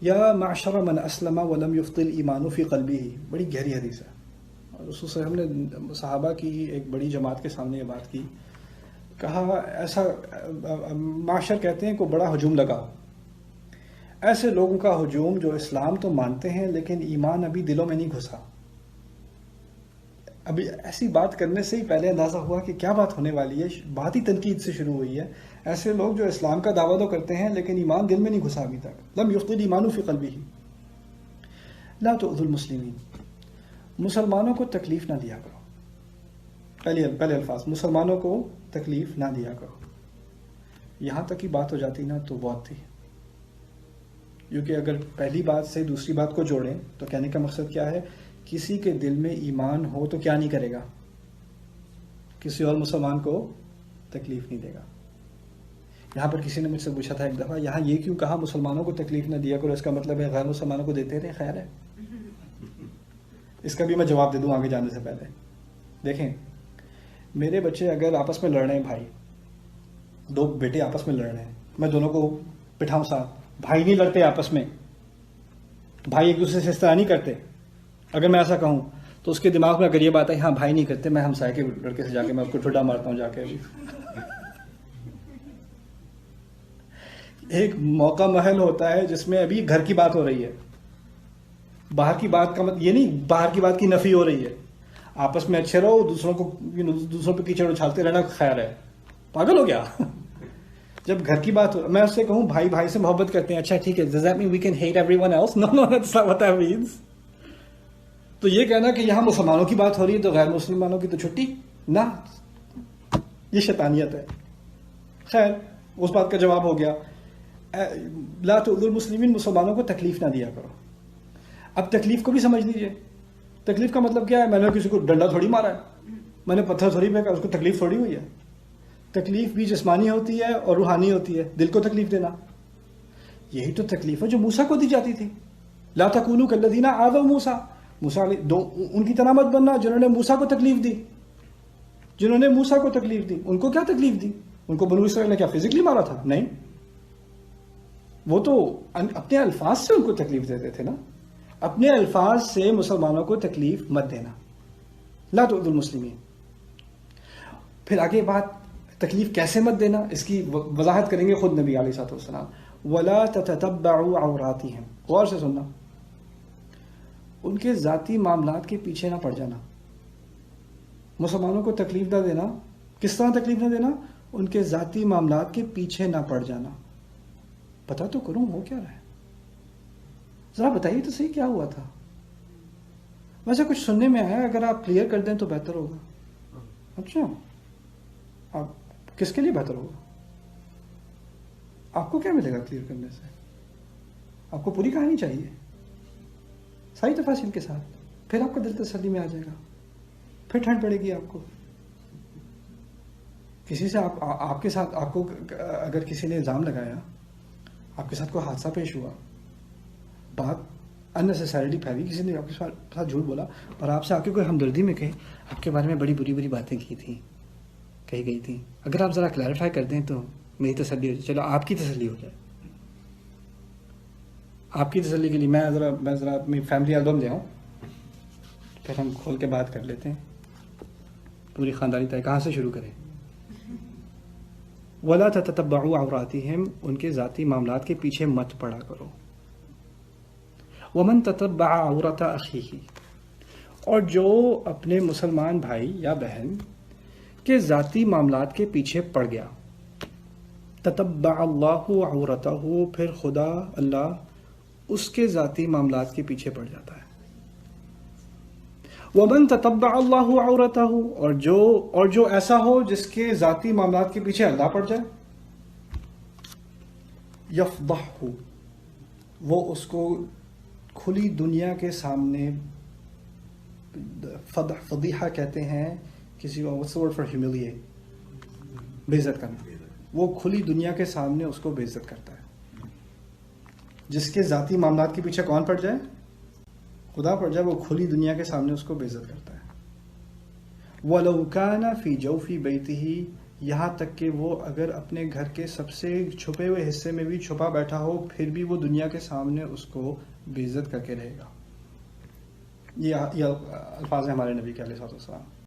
یا معشر من اسلم ولم یفضل ایمان فی قلبہ، بڑی گہری حدیث ہے. رسول صلی اللہ علیہ وسلم نے صحابہ کی ایک بڑی جماعت کے سامنے یہ بات کی، کہا ایسا معاشر کہتے ہیں کو بڑا ہجوم لگا، ایسے لوگوں کا ہجوم جو اسلام تو مانتے ہیں لیکن ایمان ابھی دلوں میں نہیں گھسا. ابھی ایسی بات کرنے سے ہی پہلے اندازہ ہوا کہ کیا بات ہونے والی ہے. بات ہی تنقید سے شروع ہوئی ہے. ایسے لوگ جو اسلام کا دعویٰ تو کرتے ہیں لیکن ایمان دل میں نہیں گھسا ابھی تک. لم یفضل ایمان فی قلبہ لا تؤذوا المسلمین، مسلمانوں کو تکلیف نہ دیا کرو. پہلے الفاظ، مسلمانوں کو تکلیف نہ دیا کرو. یہاں تک کی بات ہو جاتی نا تو بہت تھی، کیونکہ اگر پہلی بات سے دوسری بات کو جوڑیں تو کہنے کا مقصد کیا ہے، کسی کے دل میں ایمان ہو تو کیا نہیں کرے گا، کسی اور مسلمان کو تکلیف نہیں دے گا. یہاں پر کسی نے مجھ سے پوچھا تھا ایک دفعہ، یہاں یہ کیوں کہا مسلمانوں کو تکلیف نہ دیا کرو، اس کا مطلب ہے غیر مسلمانوں کو دیتے رہے؟ خیر ہے، اس کا بھی میں جواب دے دوں آگے جانے سے پہلے. دیکھیں، میرے بچے اگر آپس میں لڑ رہے ہیں، بھائی دو بیٹے آپس میں لڑ رہے ہیں، میں دونوں کو بٹھاؤں ساتھ. بھائی نہیں لڑتے آپس میں، بھائی ایک دوسرے سے اس طرح نہیں کرتے. اگر میں ایسا کہوں تو اس کے دماغ میں اگر یہ بات ہے ہاں بھائی نہیں کرتے، میں ہمسائے کے لڑکے سے جا کے میں اس کو ٹھڈا مارتا ہوں جا کے. ایک موقع محل ہوتا ہے جس میں ابھی گھر کی بات ہو رہی ہے، باہر کی بات کا مطلب یہ نہیں باہر کی بات کی نفی ہو رہی ہے. آپس میں اچھے رہو، دوسروں کو دوسروں پہ کیچڑ اچھالتے رہنا خیر ہے. پاگل ہو گیا؟ جب گھر کی بات ہو، میں اس سے کہوں بھائی بھائی سے محبت کرتے ہیں، اچھا ٹھیک ہے، does that mean we can hate everyone else? No, that's not what that means. تو یہ کہنا کہ یہاں مسلمانوں کی بات ہو رہی ہے تو غیر مسلمانوں کی تو چھٹی نہ، یہ شیطانیت ہے. خیر، اس بات کا جواب ہو گیا. لا تؤذوا المسلمین، مسلمانوں کو تکلیف نہ دیا کرو. اب تکلیف کو بھی سمجھ لیجئے. تکلیف کا مطلب کیا ہے؟ میں نے کسی کو ڈنڈا تھوڑی مارا ہے، میں نے پتھر تھوڑی پھینکا، اس کو تکلیف تھوڑی ہوئی ہے. تکلیف بھی جسمانی ہوتی ہے اور روحانی ہوتی ہے. دل کو تکلیف دینا، یہی تو تکلیف ہے جو موسیٰ کو دی جاتی تھی. لا تکونوا کالذین آذوا موسیٰ، موسیٰ ان کی طرح مت بننا جنہوں نے موسیٰ کو تکلیف دی. جنہوں نے موسیٰ کو تکلیف دی، ان کو کیا تکلیف دی؟ ان کو بنو اسرائیل نے کیا فزیکلی مارا تھا؟ نہیں، وہ تو اپنے الفاظ سے ان کو تکلیف دیتے تھے نا. اپنے الفاظ سے مسلمانوں کو تکلیف مت دینا. لا تؤذوا المسلمین. پھر آگے بات، تکلیف کیسے مت دینا، اس کی وضاحت کریں گے خود نبی علیہ الصلوۃ والسلام. ولا تتتبعوا عوراتهم، غور سے سننا، ان کے ذاتی معاملات کے پیچھے نہ پڑ جانا. مسلمانوں کو تکلیف نہ دینا. کس طرح تکلیف نہ دینا؟ ان کے ذاتی معاملات کے پیچھے نہ پڑ جانا. پتا تو کروں ہو کیا رہا ہے، ذرا بتائیے تو صحیح کیا ہوا تھا. ویسے کچھ سننے میں آیا، اگر آپ کلیئر کر دیں تو بہتر ہوگا. اچھا، آپ کس کے لیے بہتر ہوگا؟ آپ کو کیا ملے گا کلیئر کرنے سے؟ آپ کو پوری کہانی چاہیے ساری تفاصیل کے ساتھ، پھر آپ کا دل تسلی میں آ جائے گا، پھر ٹھنڈ پڑے گی آپ کو. کسی سے آپ کے ساتھ، آپ کو اگر کسی نے الزام لگایا، آپ کے ساتھ کوئی حادثہ پیش ہوا، بات اننیسیسریلی پھیلی، کسی نے آپ کے ساتھ جھوٹ بولا اور آپ سے آ کے کوئی ہمدردی میں کہے آپ کے بارے میں بڑی بری باتیں کہی گئی تھیں، اگر آپ ذرا کلیریفائی کر دیں تو میری تسلی ہو جائے. چلو آپ کی تسلی ہو جائے. آپ کی تسلی کے لیے میں ذرا اپنی فیملی البم لے آؤں، پھر ہم کھول کے بات کر لیتے ہیں پوری خاندانی طے. کہاں سے شروع کریں؟ ولا تتبعوا عوراتهم، ان کے ذاتی معاملات کے پیچھے مت پڑا کرو. ومن تتبع عورت اخیہ، اور جو اپنے مسلمان بھائی یا بہن کے ذاتی معاملات کے پیچھے پڑ گیا. تتبع اللہ عورتہ، پھر خدا اللہ اس کے ذاتی معاملات کے پیچھے پڑ جاتا ہے. ومن تتبع اللہ عورتہ، اور جو ایسا ہو جس کے ذاتی معاملات کے پیچھے اللہ پڑ جائے. یفضحہ، وہ اس کو کھلی دنیا کے سامنے، فضیحہ کہتے ہیں کسی کو، what's the word for humiliate، بے عزت کرنا. وہ کھلی دنیا کے سامنے اس کو بے عزت کرتا ہے. جس کے ذاتی معاملات کے پیچھے کون پڑ جائے؟ خدا پڑ جائے، وہ کھلی دنیا کے سامنے اس کو بے عزت کرتا ہے. وَلَوْ كَانَ فِي جَوْفِ بَيْتِهِ یہاں تک کہ وہ اگر اپنے گھر کے سب سے چھپے ہوئے حصے میں بھی چھپا بیٹھا ہو پھر بھی وہ دنیا کے سامنے اس کو بے عزت کر کے رہے گا. یہ الفاظ ہیں ہمارے نبی کے علیہ الصلوۃ والسلام.